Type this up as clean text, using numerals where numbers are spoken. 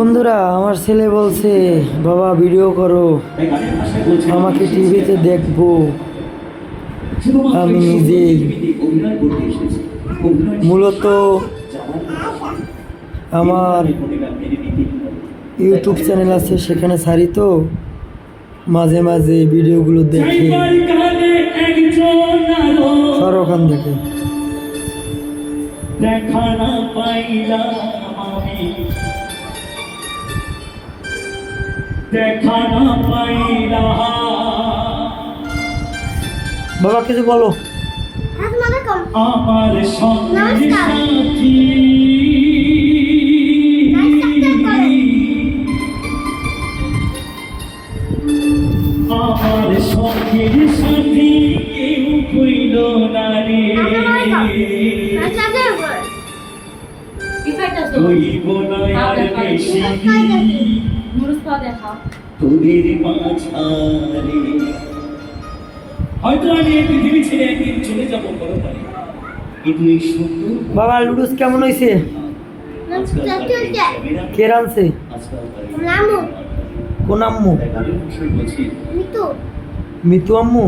বন্ধুরা, আমার ছেলে বলছে বাবা ভিডিও করো, আমাকে টিভিতে দেখবো। আমি নিজেই মূলত আমার ইউটিউব চ্যানেল আছে, সেখানে ছাড়ি তো মাঝে মাঝে ভিডিওগুলো দেখে। সর ওখান থেকে। বাবা কিছু বলো। আমার সঙ্গে সাথী আমার সঙ্গে সাথী কেউ কইল না রে, কইব না আর বেশি তোদের মাঝারে। হয়তো আমি এই পৃথিবী ছেড়ে একদিন চলে যাবো বড় পারে, কিন্তু এই সুন্দর বাবা লুডুস কেমন হয়েছে? কে রানছে? কোন আম্মু? মিতু আম্মু।